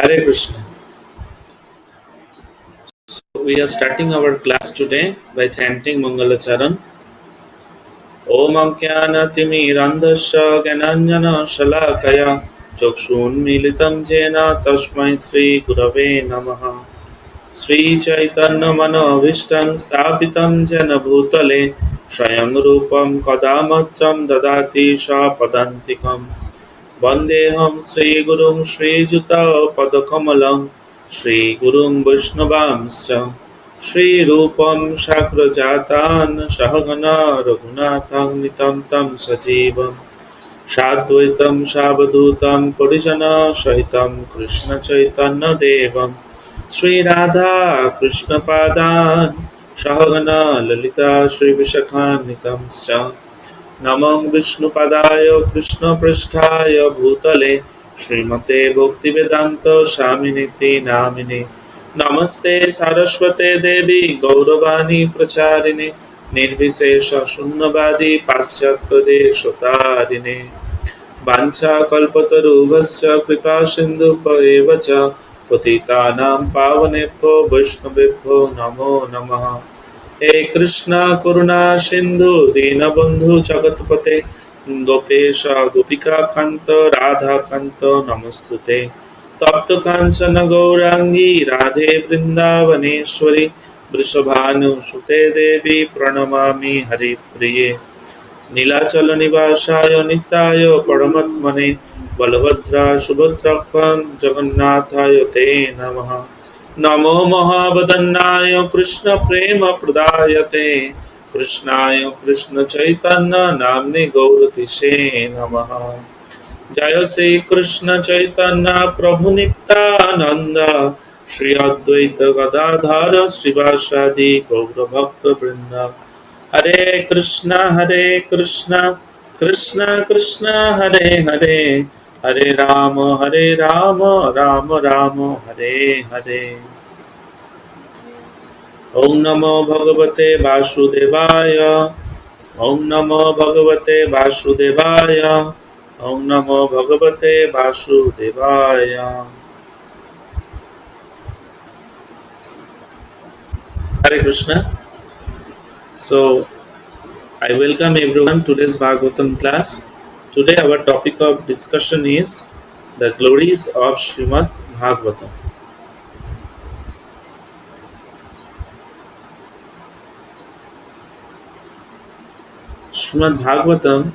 Hare Krishna. So we are starting our class today by chanting Mangalacharan. Om Ajnanatimirandhasya Gyananjana Shalakaya Chakshunmilitam Jena Tasmai Shri Gurave Namaha. Sri Chaitanya Manavishtam Sthapitam Jena Bhutale Swayam Rupam Kadamacham Dadati Shapadantikam Vandeham Sri Gurum Sri Juta Padakamalam Sri Gurum Vaishnavamscha Sri Rupam Shakrajatan Sahagana Raghunatham Nitam Tam Sajivam Shadvaitam Shabadhutam Parijana Sahitam Krishna Chaitanya Devam Sri Radha Krishna Padan Sahagana Lalita Sri Vishakhan Namam Vishnupadaya Krishna Prasthaya Bhutale Srimate Bhaktivedanta Shaminiti Namine Namaste Saraswate Devi Gauravani Pracharine Nirvisesha Shunnavadi Paschatade Shotarine Vancha Kalpatarubhascha Kripa Sindhu Paevacha Patitanam Pavanebhyo Vaishnavebhyo Namo Namaha हे कृष्णा करुणा सिंधु दीनबंधु जगतपते गोपेश गोपिका कांत राधा कांत नमस्तुते तप्त कांचन गौरांगी राधे वृंदावनेश्वरी वृषभानुसुते देवी प्रणमामि हरिप्रिये नीलाचल निवासाय नित्याय परमात्मने बलभद्रा सुभद्राख्यं जगन्नाथाय ते नमः नमो महावदन्नाय कृष्ण प्रेम प्रदायते कृष्णाय कृष्ण चैतन्य नाम्ने गौरतिसे नमः जय श्री कृष्ण चैतन्य प्रभु नित्यानंद श्री अद्वैत गदाधर श्रीवासादि गौर भक्त वृंद हरे कृष्ण कृष्ण कृष्ण हरे हरे हरे राम राम राम हरे हरे ओम नमो भगवते वासुदेवाय ओम नमो भगवते वासुदेवाय ओम नमो भगवते वासुदेवाय Hare Krishna. So I welcome everyone to today's Bhagvatam class. Today our topic of discussion is the glories of Srimad Bhagvatam. Srimad Bhagvatam,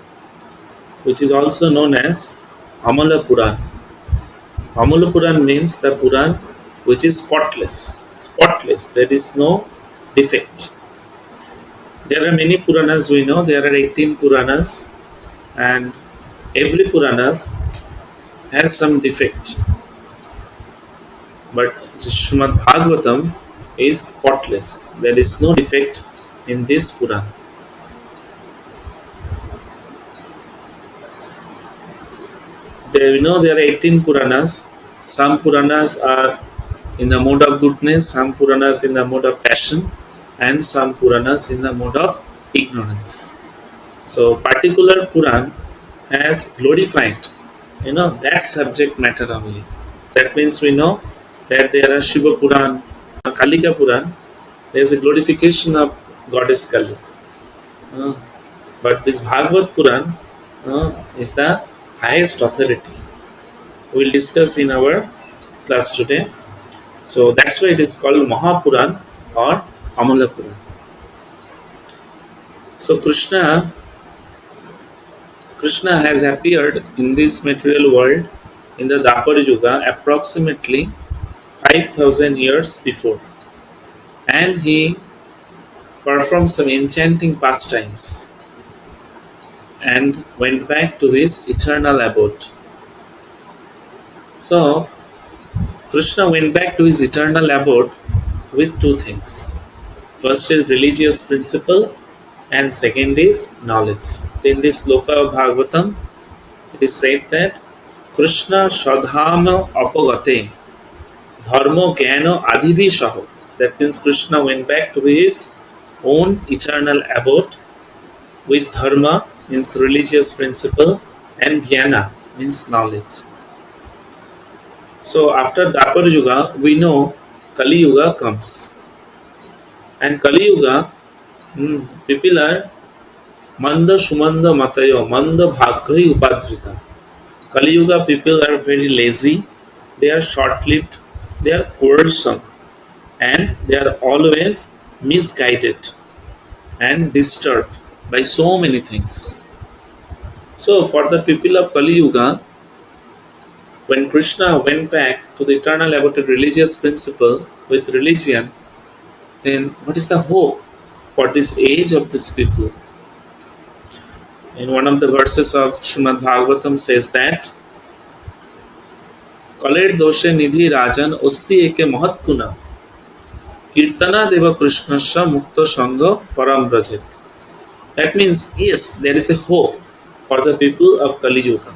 which is also known as Amala Puran. Amala Puran means the Puran which is spotless. Spotless, there is no defect. There are many Puranas we know, there are 18 Puranas, and every Puranas has some defect. But Srimad Bhagavatam is spotless. There is no defect in this Puran. There are 18 Puranas. Some Puranas are in the mode of goodness, some Puranas in the mode of passion, and some Puranas in the mode of ignorance. So, particular Puran has glorified, that subject matter only. That means we know that there are Shiva Puran, Kalika Puran. There is a glorification of goddess Kali. But this Bhagavad Puran is the highest authority. We will discuss in our class today. So that's why it is called Mahapuran or Amala Puran. So Krishna has appeared in this material world in the Dwapar Yuga approximately 5,000 years before, and he performed some enchanting pastimes and went back to his eternal abode. So Krishna went back to his eternal abode with two things. First is religious principle, and second is knowledge. In this Loka of Bhagavatam, it is said that Krishna Shadhama Apagate Dharmo Gyano Adhibi Shaho. That means Krishna went back to his own eternal abode with dharma means religious principle and jnana means knowledge. So after Dapar Yuga, we know Kali Yuga comes. And Kali Yuga, people are Manda Shumanda Matayo, Manda Bhaggai Upadrita. Kali Yuga people are very lazy, they are short lived, they are quarrelsome, and they are always misguided and disturbed by so many things. So, for the people of Kali Yuga, when Krishna went back to the eternal about a religious principle with religion, then what is the hope for this age of these people? In one of the verses of Srimad Bhagvatam says that Kaler दोषे निधि राजन अस्ति एके महत्कुना कीर्तना देव कृष्णस्य मुक्त संग परम ब्रजेत. That means yes, there is a hope for the people of Kali Yuga.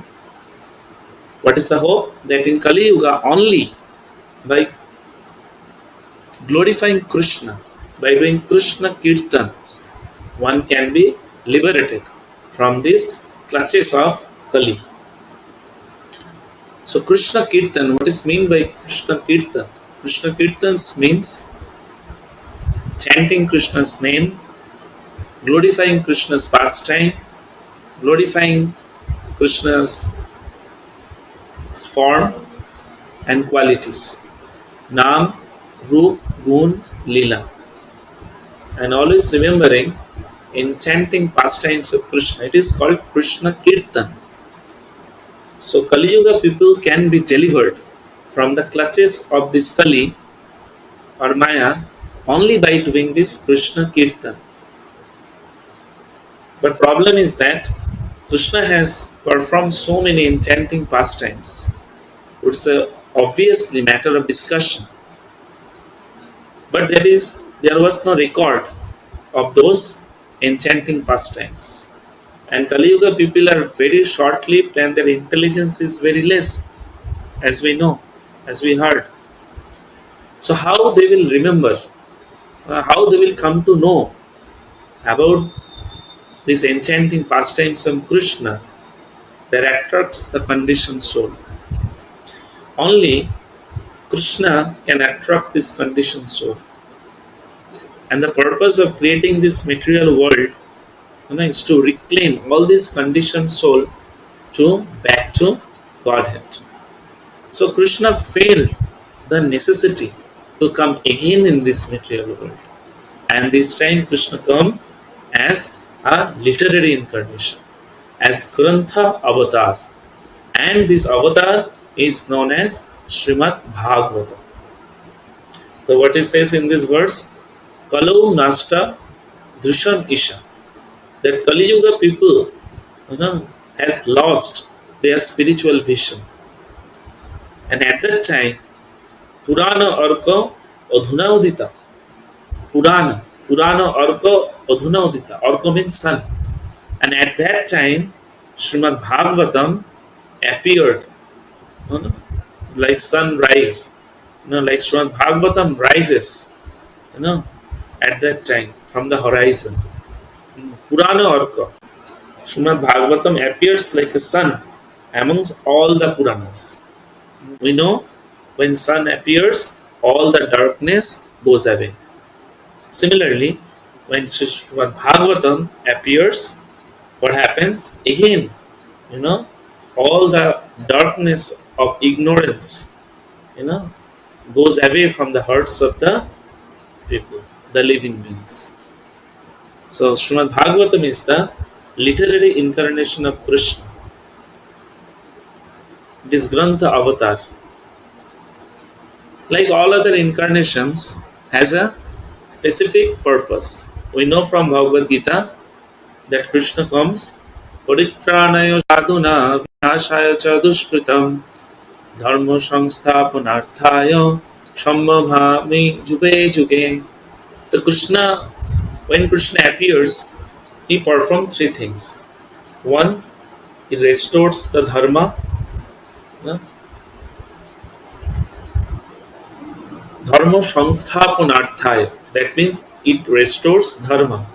What is the hope? That in Kali Yuga only by glorifying Krishna, by doing Krishna Kirtan, one can be liberated from these clutches of Kali. So Krishna Kirtan, what is meant by Krishna Kirtan? Krishna Kirtan means chanting Krishna's name, glorifying Krishna's pastime, glorifying Krishna's form and qualities. Nam, Roop, Gun, Lila. And always remembering in chanting pastimes of Krishna, it is called Krishna Kirtan. So Kali Yuga people can be delivered from the clutches of this Kali or Maya only by doing this Krishna Kirtan. But problem is that Krishna has performed so many enchanting pastimes. It's a obviously matter of discussion. But there was no record of those enchanting pastimes. And Kali Yuga people are very short-lived and their intelligence is very less, as we know, as we heard. So how they will remember, how they will come to know about these enchanting pastimes of Krishna that attracts the conditioned soul. Only Krishna can attract this conditioned soul. And the purpose of creating this material world is to reclaim all this conditioned soul to back to Godhead. So Krishna felt the necessity to come again in this material world. And this time Krishna come as a literary incarnation, as Grantha avatar. And this avatar is known as Srimad Bhagvatam. So what it says in this verse, Kalau Nasta Drusham Isha. That Kali Yuga people has lost their spiritual vision. And at that time, Purana Arka Adhuna Udita. Purana Arka Adhuna Udita. Arka means sun. And at that time, Srimad Bhagavatam appeared like sunrise. Like Srimad Bhagavatam rises at that time from the horizon. Purana Arka. Srimad Bhagavatam appears like a sun amongst all the Puranas. We know when sun appears, all the darkness goes away. Similarly, when Srimad Bhagavatam appears, what happens? Again, all the darkness of ignorance, goes away from the hearts of the people, the living beings. So Srimad Bhagavatam is the literary incarnation of Krishna. It is Grantha avatar. Like all other incarnations, has a specific purpose. We know from Bhagavad Gita that Krishna comes Paritranayo sadhuna vinashaya cha dushkritam dharma samsthapanarthaya sambhavami juge juge. The Krishna, when Krishna appears, he performs three things. One, he restores the dharma. Dharma samsthapanarthaya. That means it restores dharma.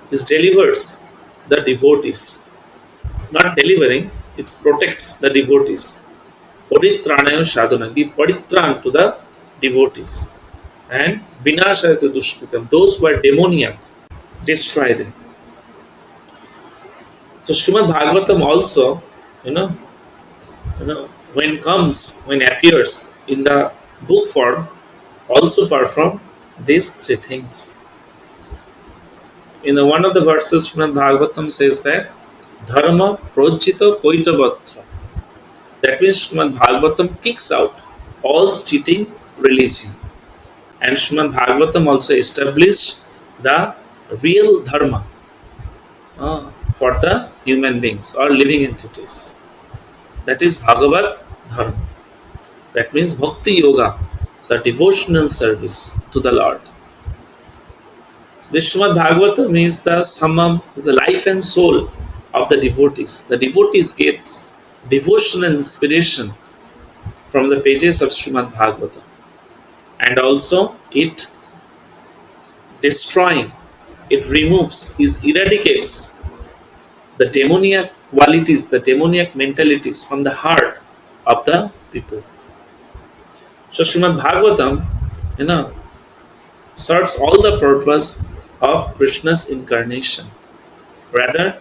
It delivers the devotees. Not delivering, it protects the devotees. Paritranaya sadhana, give paritran to the devotees. And vinashaya to dushkritam, those who are demoniac, destroy them. So Srimad Bhagavatam also, you know, when appears in the book form, also perform these three things. In the one of the verses, Srimad Bhagavatam says that Dharma projita poitavatra. That means Srimad Bhagavatam kicks out all cheating religion. And Srimad Bhagavatam also established the real dharma for the human beings or living entities. That is Bhagavad Dharma. That means Bhakti Yoga, the devotional service to the Lord. The Srimad Bhagavatam is the summum, is the life and soul of the devotees. The devotees gets devotional inspiration from the pages of Srimad Bhagavatam. And also it destroying, it removes, it eradicates the demoniac qualities, the demoniac mentalities from the heart of the people. So Srimad Bhagavatam, serves all the purpose of Krishna's incarnation. Rather,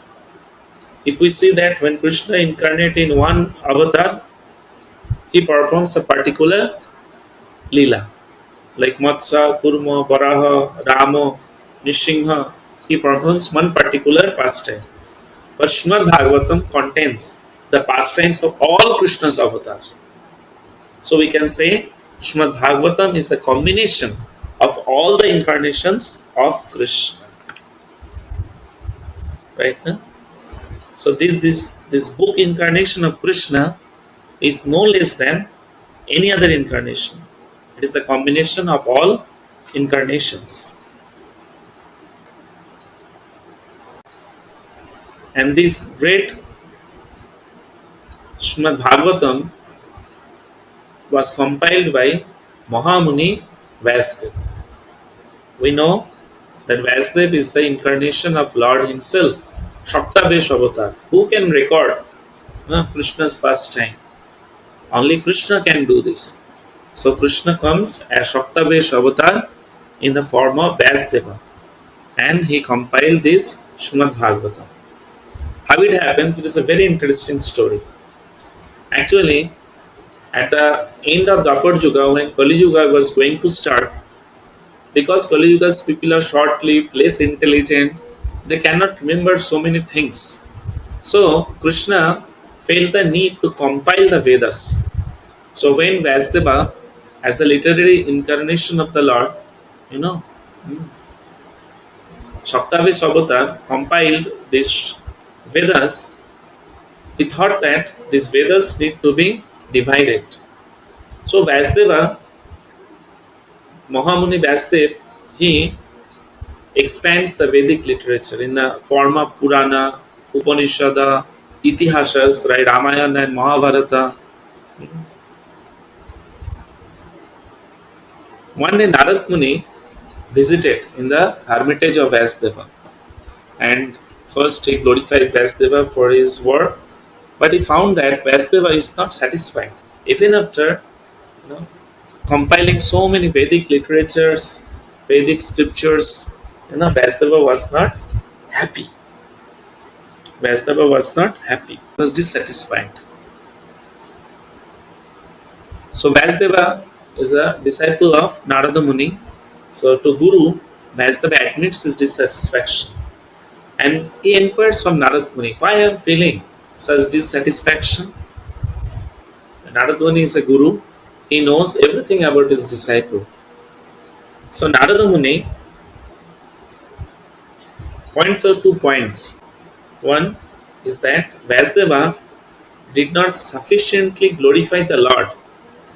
if we see that when Krishna incarnate in one avatar, he performs a particular lila. Like Matsya, Kurma, Varaha, Rama, Nishingha, he performs one particular pastime. But Srimad Bhagavatam contains the pastimes of all Krishna's avatars. So we can say Srimad Bhagavatam is the combination of all the incarnations of Krishna. Right now? So this book incarnation of Krishna is no less than any other incarnation. It is the combination of all incarnations. And this great Srimad Bhagavatam was compiled by Mahamuni Vasudev. We know that Vasudev is the incarnation of Lord himself, Shaktavesh avatar. Who can record Krishna's pastime? Only Krishna can do this. So Krishna comes as Shaktavesh avatar in the form of Vasudeva, and he compiled this Srimad Bhagavatam. How it happens, it is a very interesting story. Actually, at the end of Dwapar Yuga, when Kali Yuga was going to start, because Kali Yuga's people are short-lived, less intelligent, they cannot remember so many things. So Krishna felt the need to compile the Vedas. So when Vasudeva, as the literary incarnation of the Lord, Shaktavesh avatar compiled these Vedas, he thought that these Vedas need to be divided. So Vasudeva, Mahamuni Vasudev, he expands the Vedic literature in the form of Purana, Upanishada, Itihasas, right, Ramayana and Mahabharata. One day Narad Muni visited in the hermitage of Vasudeva, and first he glorified Vasudeva for his work, but he found that Vasudeva is not satisfied. Even after compiling so many Vedic literatures, Vedic scriptures, Vasudeva was not happy. Vasudeva was not happy. He was dissatisfied. So Vasudeva is a disciple of Narada Muni. So to Guru, Vasudeva admits his dissatisfaction. And he inquires from Narada Muni, why I am feeling such dissatisfaction? Narada Muni is a Guru. He knows everything about his disciple. So Narada Muni points out 2 points. One is that Vasudeva did not sufficiently glorify the Lord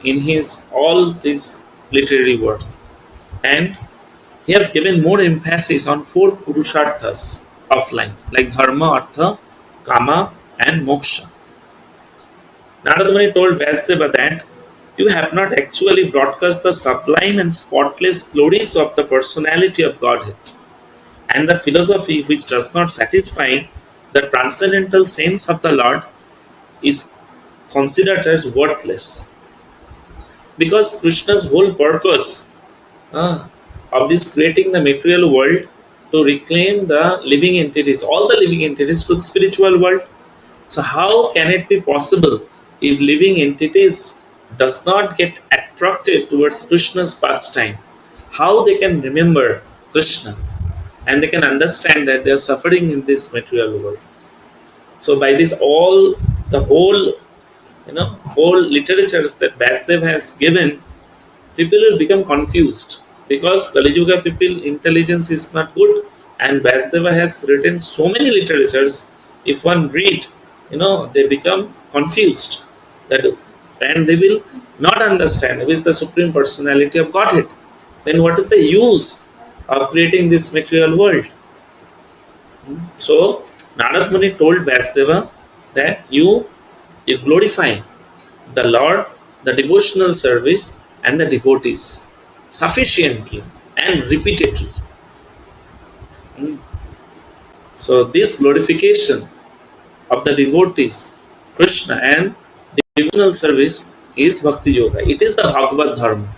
in his all this literary work, and he has given more emphasis on 4 purusharthas of life, like dharma, artha, kama and moksha. Narada Muni told Vasudeva that you have not actually broadcast the sublime and spotless glories of the personality of Godhead, and the philosophy which does not satisfy the transcendental sense of the Lord is considered as worthless. Because Krishna's whole purpose of this creating the material world to reclaim the living entities, all the living entities to the spiritual world. So how can it be possible if living entities does not get attracted towards Krishna's pastime? How they can remember Krishna and they can understand that they are suffering in this material world. So by this all the whole literatures that Vasudev has given, people will become confused because Kali Yuga people intelligence is not good, and Vasudeva has written so many literatures. If one read, they become confused that, and they will not understand who is the supreme personality of Godhead. Then what is the use of creating this material world? So Narad Muni told Vasudeva that you glorify the Lord, the devotional service, and the devotees sufficiently and repeatedly. So this glorification of the devotees, Krishna, and devotional service is Bhakti Yoga. It is the Bhagavad Dharma,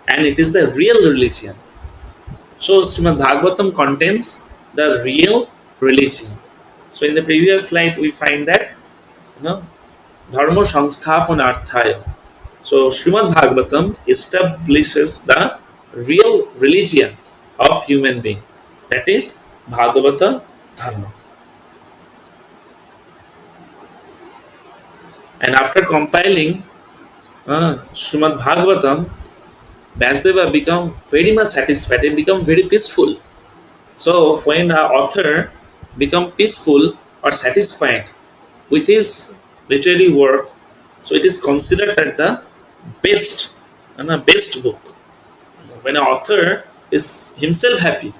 and it is the real religion. So Srimad Bhagavatam contains the real religion. So in the previous slide we find that Dharma Samsthapanarthaya. So Srimad Bhagavatam establishes the real religion of human being, that is Bhagavata Dharma. And after compiling Srimad Bhagavatam, Vasudeva become very much satisfied and become very peaceful. So when an author become peaceful or satisfied with his literary work, so it is considered as the best book. When an author is himself happy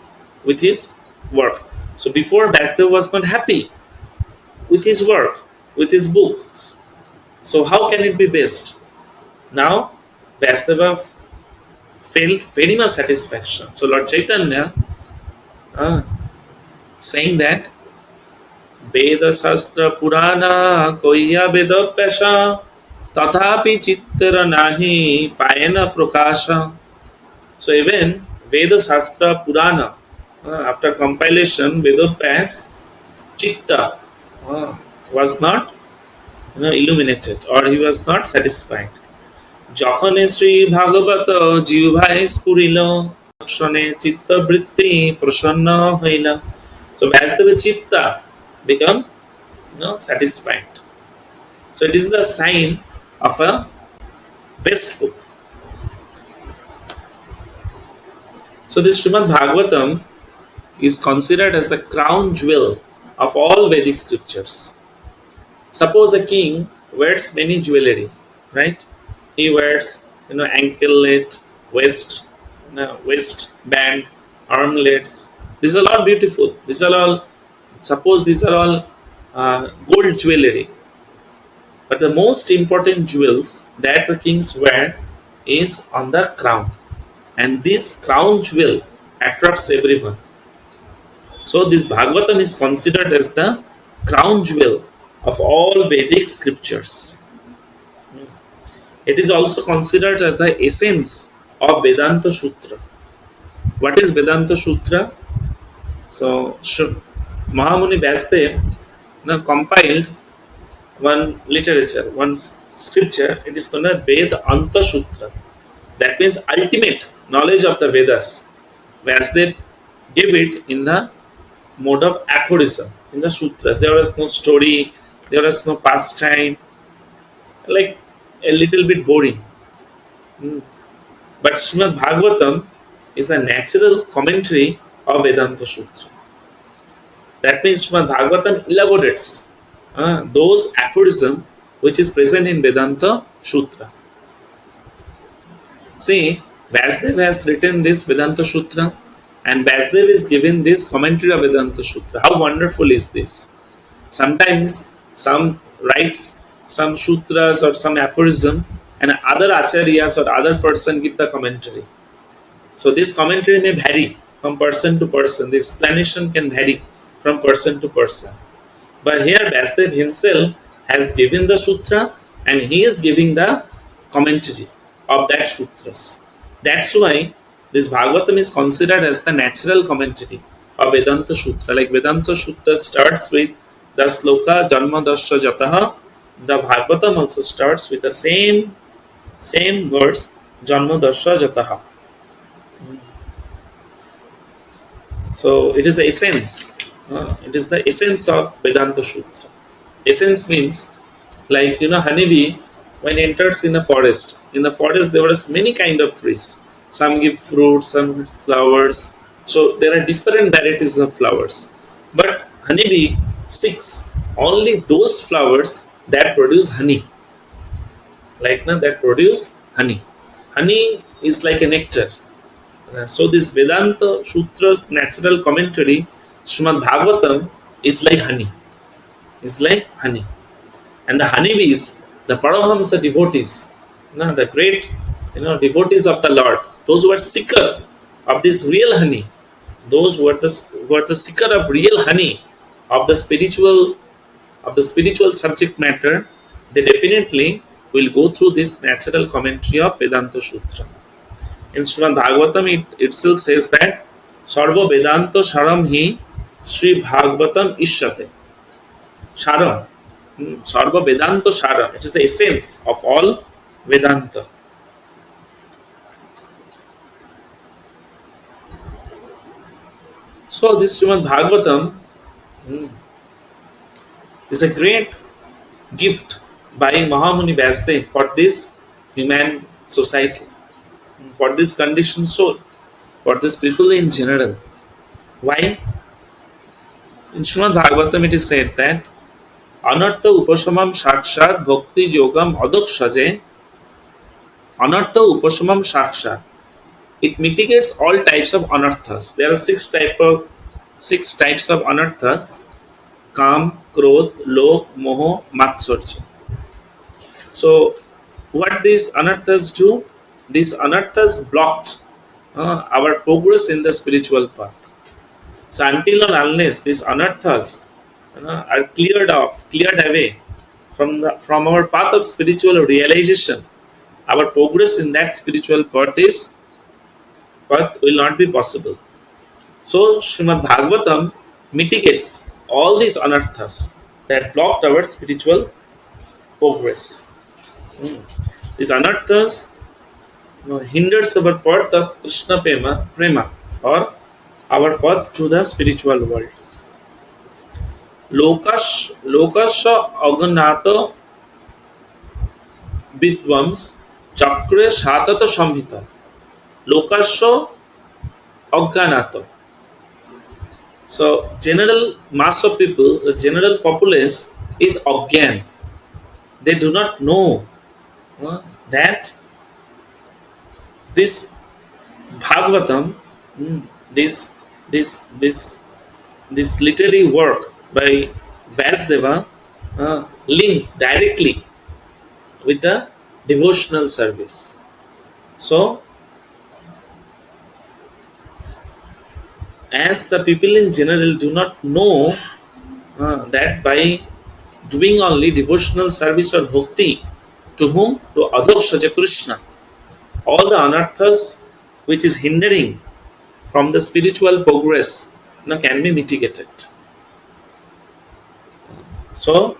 with his work. So before, Vasudeva was not happy with his work, with his books. So how can it be best? Now Vasudeva felt very much satisfaction. So Lord Chaitanya saying that Veda Shastra Purana Koya Veda Pesha Tathapi Chittara Nahi Payana Prakasha. So even Veda Shastra Purana, after compilation, Vedopas Chitta was not illuminated, or he was not satisfied. যখনে Shri ভাগবত জিহ্বায় স্ফুরিল ক্ষণে চিত্তবৃত্তি প্রসন্ন হইল. So Vasudeva Chitta become satisfied. So it is the sign of a best book. So this Srimad Bhagavatam is considered as the crown jewel of all Vedic scriptures. Suppose a king wears many jewelry, right? He wears, anklet, waist band, armlets. These are all beautiful. Suppose these are all gold jewelry. But the most important jewels that the kings wear is on the crown. And this crown jewel attracts everyone. So this Bhagavatam is considered as the crown jewel of all Vedic scriptures. It is also considered as the essence of Vedanta Sutra. What is Vedanta Sutra? So Mahamuni Vasudeva compiled one literature, one scripture. It is known as Vedanta Sutra. That means ultimate knowledge of the Vedas. Vasudeva gave it in the mode of aphorism, in the sutras. There was no story, there was no pastime, like a little bit boring. But Srimad Bhagavatam is a natural commentary of Vedanta Sutra. That means Srimad Bhagavatam elaborates those aphorisms which is present in Vedanta Sutra. See, Vasudeva has written this Vedanta Sutra, and Vasudeva is given this commentary of Vedanta Sutra. How wonderful is this? Sometimes some writes some sutras or some aphorism, and other acharyas or other person give the commentary. So this commentary may vary from person to person. The explanation can vary from person to person. But here Vasudeva himself has given the sutra, and he is giving the commentary of that sutras. That's why this Bhagavatam is considered as the natural commentary of Vedanta Sutra. Like Vedanta Sutra starts with the sloka Janma Dasya Jataha, the Bhagavatam also starts with the same words Janma Dasya Jataha. So it is the essence. It is the essence of Vedanta Sutra. Essence means, like honeybee when enters in a forest. In the forest there are many kind of trees. Some give fruits, some give flowers. So there are different varieties of flowers. But honeybee seeks only those flowers that produce honey. Like that produce honey. Honey is like a nectar. So this Vedanta Sutra's natural commentary, Srimad Bhagavatam, is like honey. Is like honey. And the honeybees, the Paramahamsa devotees, the great devotees of the Lord, those who are seeker of this real honey, those who are the seeker of real honey of the spiritual subject matter, they definitely will go through this natural commentary of Vedanta Sutra. In Srimad Bhagavatam, it itself says that Sarva Vedanta Sharam hi Sri Bhagavatam Ishyate. Sharam. Sarva Vedanta Sharam. It is the essence of all Vedanta. So this Srimad Bhagavatam is a great gift by Mahamuni Vyasdev for this human society, for this conditioned soul, for these people in general. Why? In Srimad Bhagavatam it is said that Anartha Upasamam Sakshat Bhakti Yogam Adoksaje. Anartha Upasamam Sakshat. It mitigates all types of anarthas. There are six types of anarthas: Kam, Krodh, Lobh, Moho, Matsorja. So, what these anarthas do? These anarthas blocked our progress in the spiritual path. So, until and unless these anarthas are cleared away from our path of spiritual realization, our progress in that spiritual path will not be possible. So Srimad Bhagavatam mitigates all these anarthas that blocked our spiritual progress. These anarthas hinders our path of Krishna prema or our path to the spiritual world. Lokasya aganata vidvams chakre shatata samhita. Lokasya aganata. So general mass of people, the general populace is agyan. They do not know that this Bhagavatam, this this this this literary work by Vyasdeva linked directly with the devotional service. So as the people in general do not know that by doing only devotional service or bhakti, to whom? To Adhokshaja Krishna, all the anarthas which is hindering from the spiritual progress can be mitigated. So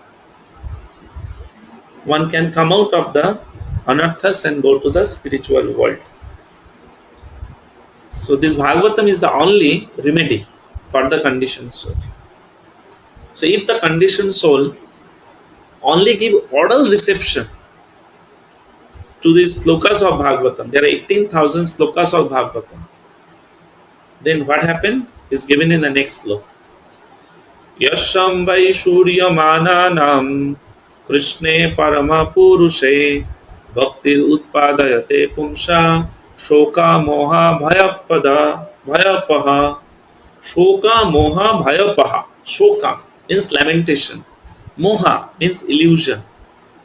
one can come out of the anarthas and go to the spiritual world. So this Bhagavatam is the only remedy for the conditioned soul. So if the conditioned soul only give oral reception to these slokas of Bhagavatam, there are 18,000 slokas of Bhagavatam, then what happened is given in the next sloka. Yasham vai suryamananam Krishne parama purushe bhaktir utpadayate pumsa shoka moha bhayapaha. Shoka moha bhayapaha. Shoka means lamentation, moha means illusion,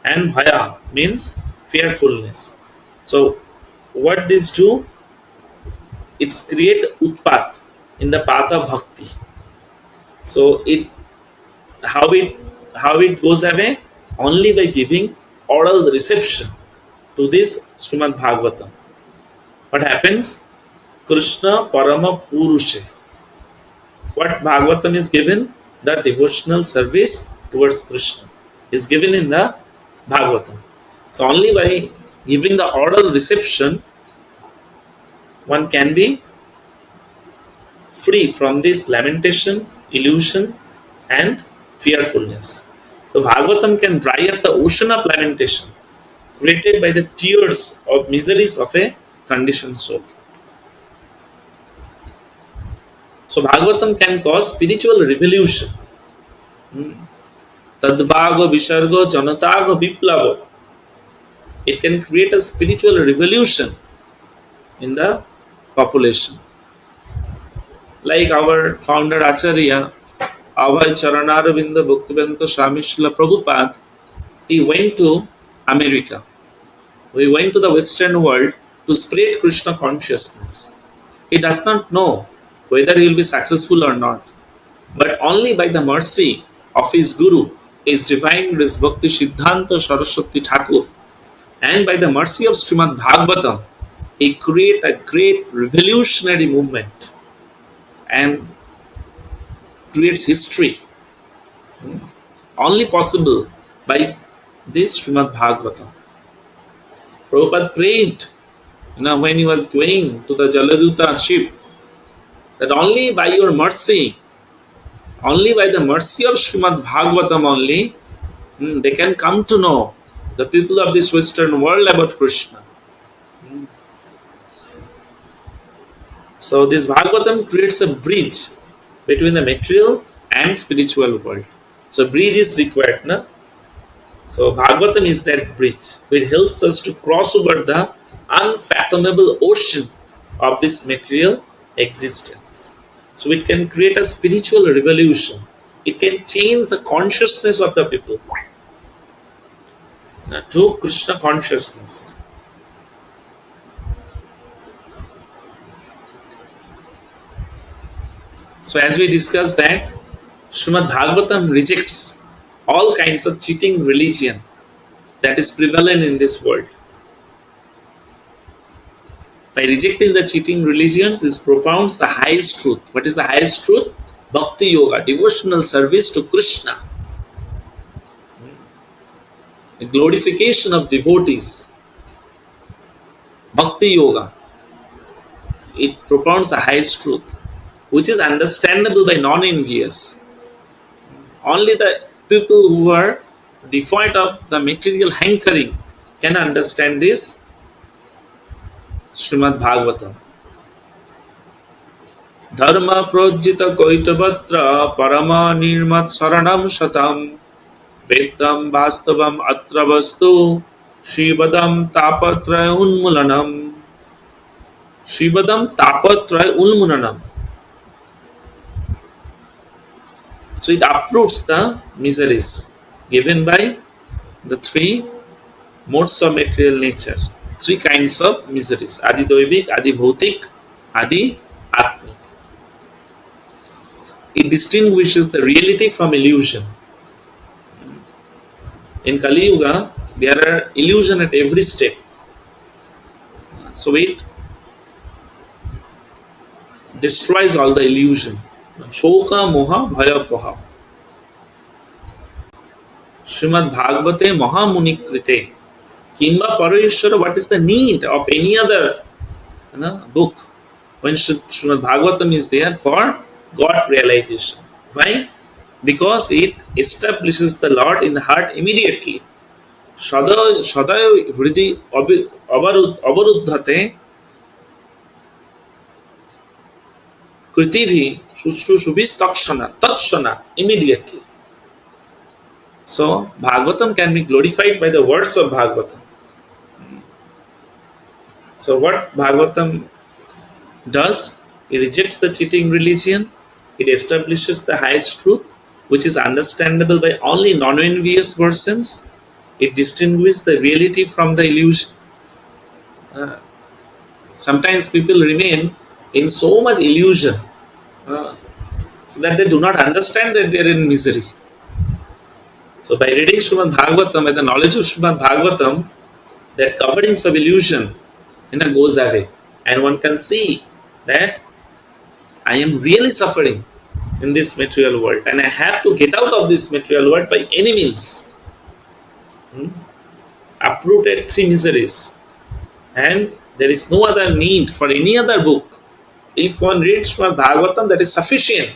and bhaya means fearfulness. So what these do? It's create utpat in the path of bhakti. So how it goes away? Only by giving oral reception to this Srimad Bhagavatam, what happens? Krishna Parama Purushe. What Bhagavatam is given? The devotional service towards Krishna is given in the Bhagavatam. So only by giving the oral reception, one can be free from this lamentation, illusion, and fearfulness. The Bhagavatam can dry up the ocean of lamentation created by the tears of miseries of a conditioned soul. So Bhagavatam can cause spiritual revolution. Tadvago Vishargo Janatago Viplavo. It can create a spiritual revolution in the population. Like our founder Acharya, Abhay Charanaravinda Bhaktivedanta Swami Srila Prabhupada, he went to America. He went to the Western world to spread Krishna consciousness. He does not know whether he will be successful or not. But only by the mercy of his Guru, his Divine Grace Bhakti Siddhanta Saraswati Thakur, and by the mercy of Srimad Bhagavatam, he created a great revolutionary movement and creates history. Only possible by this Srimad Bhagavatam. Prabhupada prayed, when he was going to the Jaladuta ship, that only by your mercy, only by the mercy of Srimad Bhagavatam only, they can come to know the people of this Western world about Krishna. So this Bhagavatam creates a bridge between the material and spiritual world. So bridge is required, na? So Bhagavatam is that bridge. It helps us to cross over the unfathomable ocean of this material existence. So it can create a spiritual revolution. It can change the consciousness of the people to Krishna consciousness. So as we discussed that, Srimad Bhagavatam rejects all kinds of cheating religion that is prevalent in this world. By rejecting the cheating religions, it propounds the highest truth. What is the highest truth? Bhakti Yoga, devotional service to Krishna. The glorification of devotees. Bhakti Yoga. It propounds the highest truth, which is understandable by non-envious. Only the people who are devoid of the material hankering can understand this Srimad Bhagavatam. Dharma projita koitavatra parama nirmat saranam shatam vedam vastavam atra vastu shivadam tapatraya unmulanam. Shivadam tapatraya unmulanam. So it uproots the miseries given by the three modes of material nature. Three kinds of miseries: Adi Doivik, Adi Bhautik, Adi Atmik. It distinguishes the reality from illusion. In Kali Yuga, there are illusion at every step. So it destroys all the illusion. Shoka Moha Bhaya Paha. Srimad Bhagavate Mahamuni Krite. Kimba Parayeshwara, what is the need of any other book when Srimad Bhagavatam is there for God realization? Why? Because it establishes the Lord in the heart immediately. Shadaya Hridi Avaruddhate Kritivi Shubhis Takshana, immediately. So Bhagavatam can be glorified by the words of Bhagavatam. So what Bhagavatam does, it rejects the cheating religion, it establishes the highest truth, which is understandable by only non-envious persons, it distinguishes the reality from the illusion. Sometimes people remain in so much illusion so that they do not understand that they are in misery. So by reading Srimad Bhagavatam, by the knowledge of Srimad Bhagavatam, that coverings of illusion goes away, and one can see that I am really suffering in this material world, and I have to get out of this material world by any means. Uprooted three miseries, and there is no other need for any other book. If one reads Srimad Bhagavatam, that is sufficient,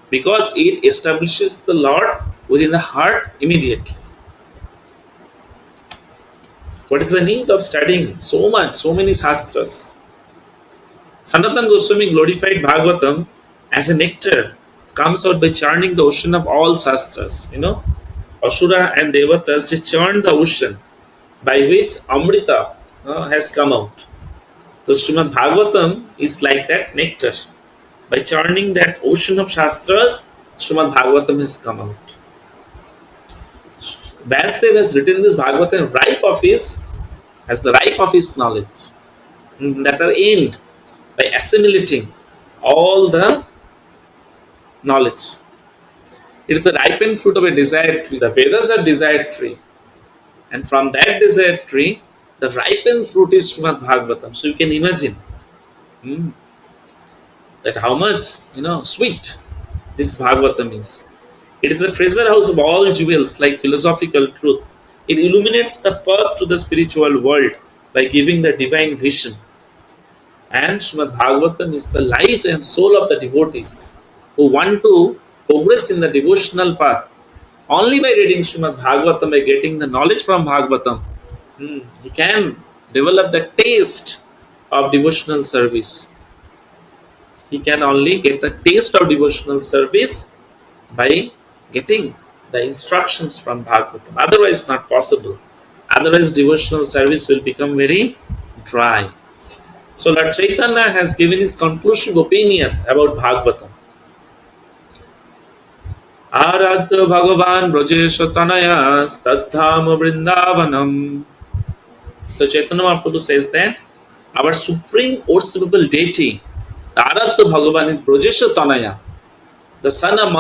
because it establishes the Lord within the heart immediately. What is the need of studying so much, so many shastras? Sanatana Goswami glorified Bhagavatam as a nectar, comes out by churning the ocean of all shastras. Asura and Devatas, they churned the ocean by which Amrita has come out. So Srimad Bhagavatam is like that nectar. By churning that ocean of shastras, Srimad Bhagavatam has come out. Vasudev has written this Bhagavatam as the ripe of his knowledge, that are aimed by assimilating all the knowledge. It is the ripened fruit of a desired tree. The Vedas are desired tree, and from that desired tree, the ripened fruit is Srimad Bhagavatam. So you can imagine that how much sweet this Bhagavatam is. It is a treasure house of all jewels, like philosophical truth. It illuminates the path to the spiritual world by giving the divine vision. And Srimad Bhagavatam is the life and soul of the devotees who want to progress in the devotional path. Only by reading Srimad Bhagavatam, by getting the knowledge from Bhagavatam, he can develop the taste of devotional service. He can only get the taste of devotional service by getting the instructions from Bhagavatam. Otherwise, not possible. Otherwise, devotional service will become very dry. So Lord Chaitanya has given his conclusive opinion about Bhagavatam. Aradha Bhagavan Brajesha Tanayas Tadhama Vrindavanam. So Chaitanya Mahaprabhu says that our supreme worshipable deity, the Aradha Bhagavan, is Brajesha Tanaya, the son of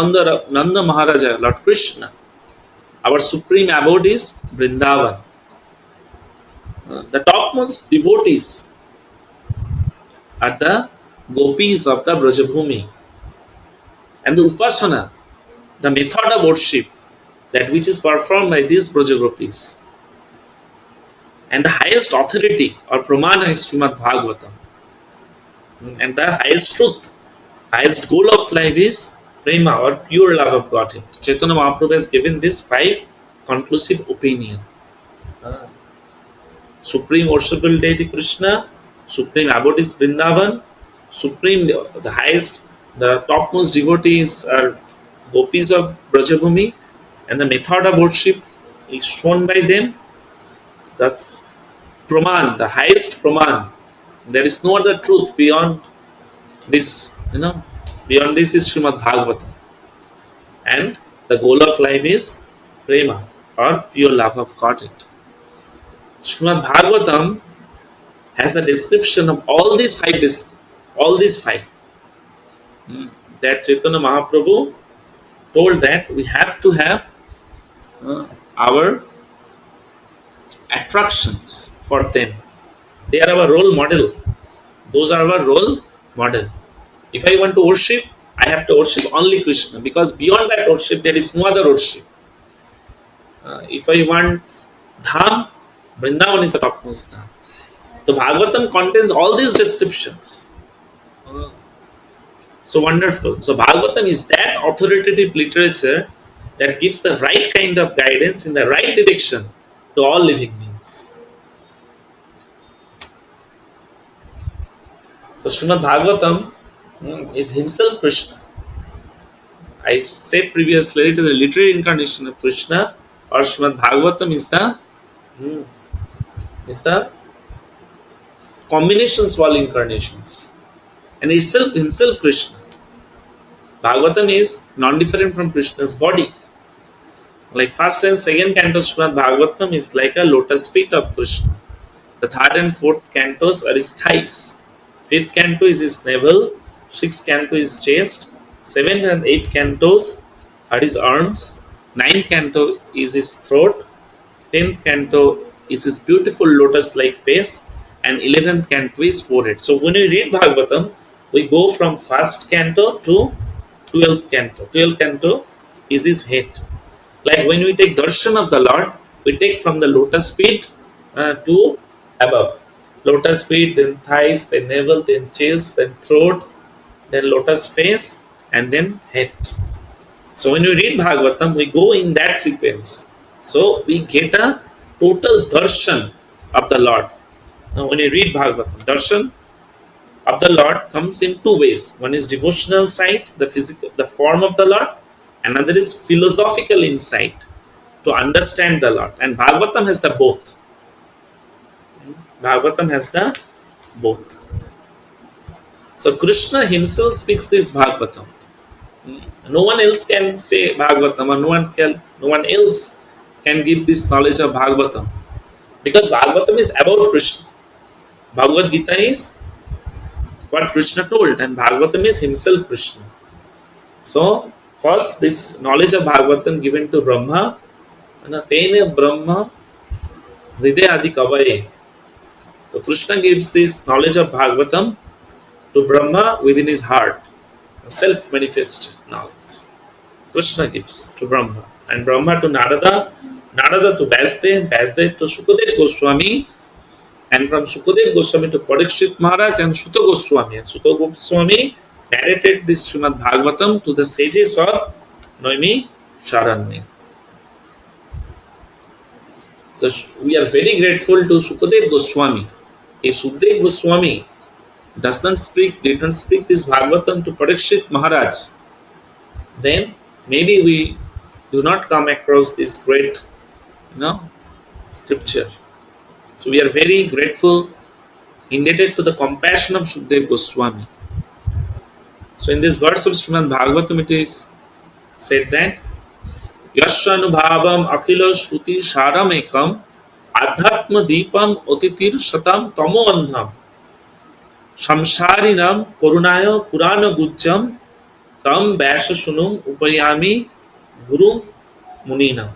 Nanda Maharaja, Lord Krishna. Our supreme abode is Vrindavan. The topmost devotees are the gopis of the Brajabhumi. And the upasana, the method of worship, that which is performed by these Brajagopis. And the highest authority or pramana is Srimad Bhagavatam. And the highest truth, highest goal of life is prema or pure love of Godhead. Chaitanya Mahaprabhu has given this 5 conclusive opinion. Supreme worshipable deity Krishna, supreme abode is Vrindavan, supreme, the highest, the topmost devotees are gopis of Brajabhumi, and the method of worship is shown by them. Thus, Praman, the highest Praman. There is no other truth beyond this, beyond this is Srimad Bhagavatam. And the goal of life is Prema or pure love of Godhead. Srimad Bhagavatam has the description of all these five. That Chaitanya Mahaprabhu told that we have to have our attractions for them. They are our role model. Those are our role model. If I want to worship, I have to worship only Krishna, because beyond that worship there is no other worship. If I want Dham, Vrindavan is the topmost Dham. So Bhagavatam contains all these descriptions. So wonderful. So Bhagavatam is that authoritative literature that gives the right kind of guidance in the right direction to all living beings. So Srimad Bhagavatam is himself Krishna. I said previously, it is a literary incarnation of Krishna, or Srimad Bhagavatam is the combinations of all incarnations, and itself himself Krishna. Bhagavatam is non-different from Krishna's body. Like first and second canto Srimad Bhagavatam is like a lotus feet of Krishna. The third and fourth cantos are his thighs. Fifth canto is his navel. Sixth canto is chest. Seventh and eighth cantos are his arms. Ninth canto is his throat. 10th canto is his beautiful lotus-like face, and 11th canto is forehead. So when we read Bhagavatam, we go from first canto to 12th canto. 12th canto is his head. Like when we take darshan of the Lord, we take from the lotus feet to above. Lotus feet, then thighs, then navel, then chest, then throat, then lotus face, and then head. So when we read Bhagavatam, we go in that sequence. So we get a total darshan of the Lord. Now when you read Bhagavatam, darshan of the Lord comes in two ways. One is devotional sight, the physical, the form of the Lord. Another is philosophical insight to understand the Lord. And Bhagavatam has the both. Bhagavatam has the both. So Krishna himself speaks this Bhagavatam. No one else can say Bhagavatam, or no one else can give this knowledge of Bhagavatam, because Bhagavatam is about Krishna. Bhagavad Gita is what Krishna told, and Bhagavatam is himself Krishna. So first, this knowledge of Bhagavatam given to Brahma, Tene Brahma Hridaya Adi Kavaye. So Krishna gives this knowledge of Bhagavatam to Brahma within his heart, self-manifest knowledge. Krishna gives to Brahma, and Brahma to Narada, Narada to Vasudev, Vasudev to Shukadev Goswami, and from Shukadev Goswami to Parikshit Maharaj and Sutta Goswami. And Sutta Goswami narrated this Srimad Bhagavatam to the sages of Noimi Sharanya. So we are very grateful to Shukadev Goswami. If Sukadeva Goswami didn't speak this Bhagavatam to Parikshit Maharaj, then maybe we do not come across this great, scripture. So we are very grateful, indebted to the compassion of Sukadeva Goswami. So in this verse of Srimad Bhagavatam, it is said that Yashanubhavam Akhila Shruti Sharam Ekam Adhatma Deepam Otitir Shatam Tamo Andham Shamsarinam Korunaya Purana Gujjam Tam Vyasa Sunum Upayami Guru Munina.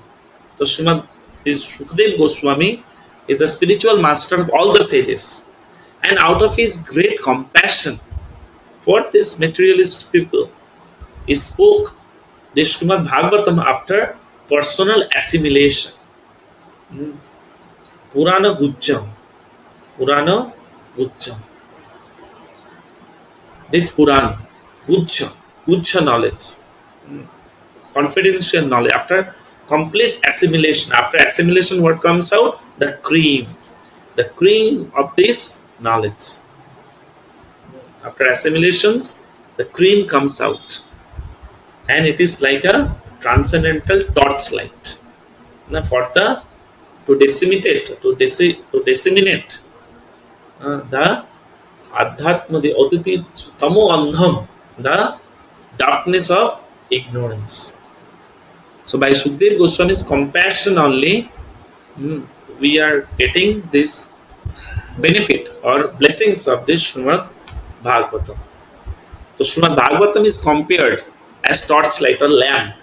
So Srimad, this Sukadeva Goswami is the spiritual master of all the sages, and out of his great compassion for these materialist people, he spoke the Srimad Bhagavatam after personal assimilation. Purana Gujjam. This Purana, Gujja knowledge, confidential knowledge. After complete assimilation, what comes out? The cream of this knowledge. After assimilations, the cream comes out, and it is like a transcendental torchlight to disseminate the Adhatma, the Oditi Tamo Andham, the darkness of ignorance. So by Sukadeva Goswami's compassion only, we are getting this benefit or blessings of this Srimad Bhagavatam. So Srimad Bhagavatam is compared as torchlight or lamp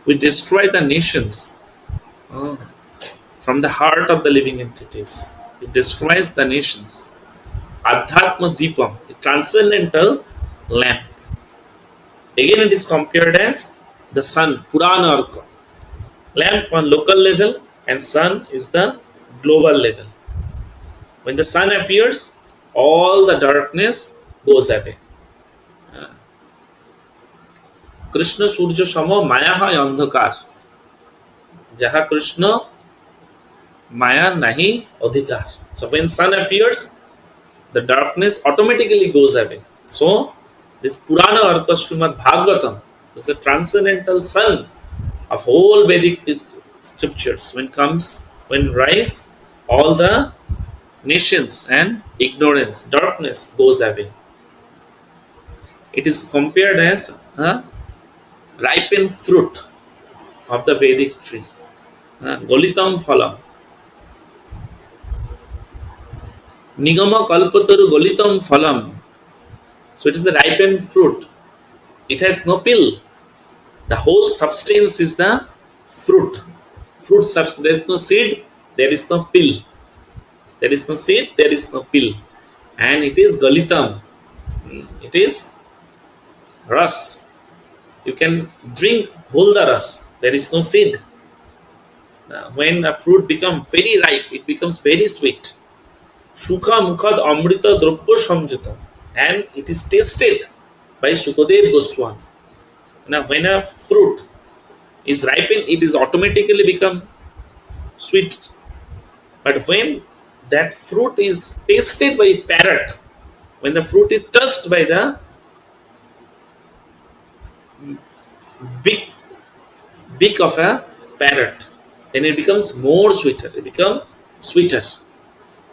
which destroy the nations from the heart of the living entities. It destroys the nations. Adhatma Deepam, a transcendental lamp. Again, it is compared as the sun, Purana Arka. Lamp on local level, and sun is the global level. When the sun appears, all the darkness goes away. Krishna Surya Samo Maya hai Andhakar. Jaha Krishna Maya nahi Adhikar. So when sun appears, the darkness automatically goes away. So this Purana Arka Srimad Bhagavatam is a transcendental sun of whole Vedic scriptures. When rise, all the nations and ignorance, darkness goes away. It is compared as a ripened fruit of the Vedic tree. Golitam Phalam. Nigama Kalpataru Golitam Phalam. So it is the ripened fruit. It has no pill. The whole substance is the fruit. Fruit substance. There is no seed, there is no pill. There is no seed, there is no pill. And it is galitam. It is ras. You can drink whole the ras. There is no seed. When a fruit becomes very ripe, it becomes very sweet. Sukha mukhad amrita drupya samjita. And it is tasted by Sukadev Goswami. Now, when a fruit is ripened, it is automatically become sweet. But when that fruit is tasted by a parrot, when the fruit is touched by the beak of a parrot, then it becomes more sweeter. It becomes sweeter.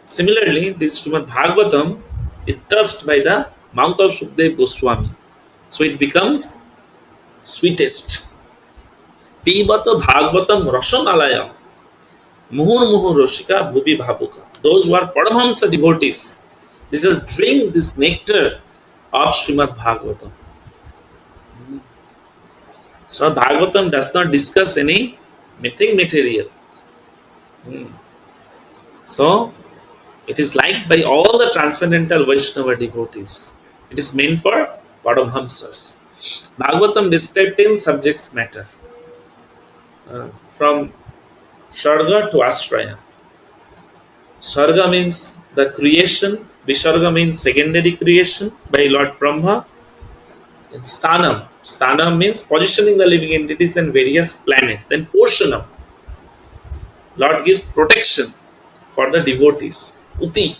Similarly, this Srimad Bhagavatam is touched by the mouth of Sukadev Goswami. So it becomes sweetest. Pibata Bhagavatam Rasamalaya Muhur Muhur Roshika Bhubi Bhabuka. Those who are Paramahamsa devotees, they just drink this nectar of Srimad Bhagavatam. So Bhagavatam does not discuss anything material. So it is liked by all the transcendental Vaishnava devotees. It is meant for Paramahamsas. Bhagavatam describes 10 subjects matter. From Sharga to Ashraya. Sharga means the creation. Visharga means secondary creation by Lord Brahma. Sthanam. Sthanam means positioning the living entities in various planets. Then Poshanam. Lord gives protection for the devotees. Uti.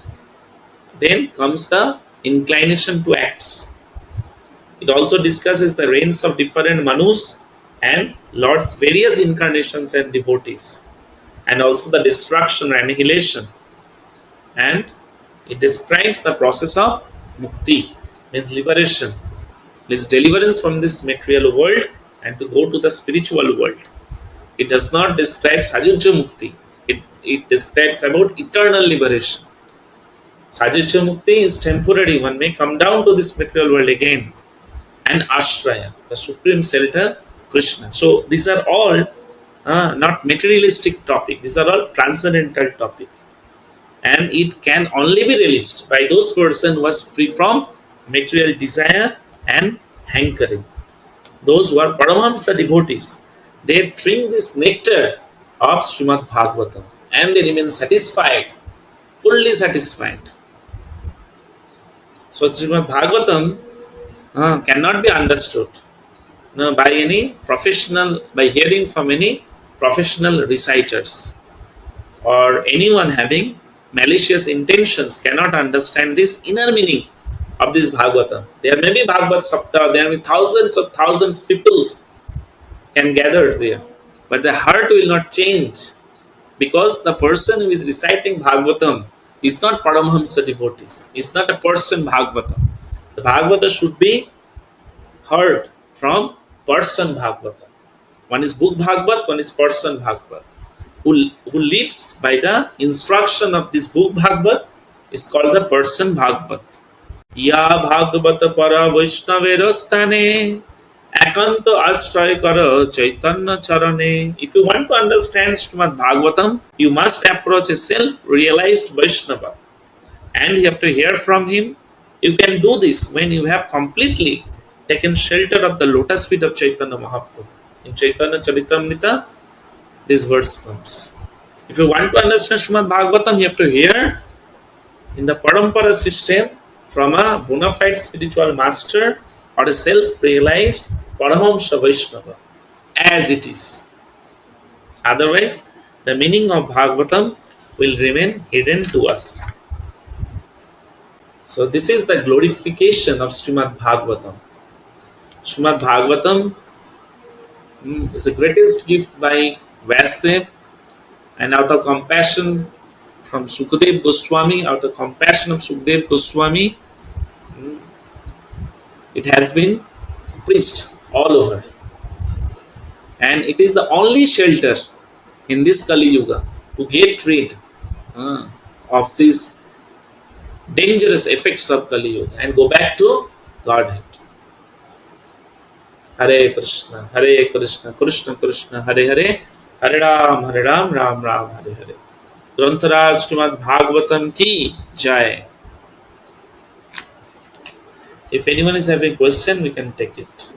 Then comes the inclination to acts. It also discusses the reigns of different Manus and Lord's various incarnations and devotees, and also the destruction or annihilation. And it describes the process of mukti, means liberation, means deliverance from this material world and to go to the spiritual world. It does not describe Sajujya Mukti. It describes about eternal liberation. Sajujya Mukti is temporary. One may come down to this material world again. And Ashraya, the supreme shelter, Krishna. So these are all not materialistic topic. These are all transcendental topic. And it can only be released by those person who are free from material desire and hankering. Those who are Paramahamsa devotees, they drink this nectar of Srimad Bhagavatam and they remain satisfied, fully satisfied. So Srimad Bhagavatam cannot be understood by any professional, by hearing from any professional reciters, or anyone having malicious intentions cannot understand this inner meaning of this Bhagavatam. There may be Bhagavad Saptah, there may be thousands of thousands people can gather there, but the heart will not change, because the person who is reciting Bhagavatam is not Paramahamsa devotees, is not a person Bhagavatam. The Bhagavata should be heard from person Bhagavata. One is book Bhagavat, one is person Bhagavat. Who lives by the instruction of this book Bhagavat is called the person Bhagavat. Ya Bhagavata para Vaishnavera sthane Akanto Ashray kara Chaitanya charane. If you want to understand Srimad Bhagavatam, you must approach a self-realized Vaishnava and you have to hear from him. You can do this when you have completely taken shelter of the lotus feet of Chaitanya Mahaprabhu. In Chaitanya Charitamrita, this verse comes. If you want to understand Srimad Bhagavatam, you have to hear in the Parampara system from a bona fide spiritual master or a self-realized Paramahamsa Vaishnava as it is. Otherwise, the meaning of Bhagavatam will remain hidden to us. So this is the glorification of Srimad Bhagavatam. Srimad Bhagavatam is the greatest gift by Vasudev, and out of compassion from Sukadev Goswami, out of compassion of Sukadev Goswami, it has been preached all over. And it is the only shelter in this Kali Yuga to get rid of these dangerous effects of Kali Yuga and go back to Godhead. Hare Krishna, Krishna Krishna, Hare Hare, Hare Ram, Ram Ram, Hare Hare. Grantaraj Srimad Bhagvatam ki jai. If anyone is having a question, we can take it.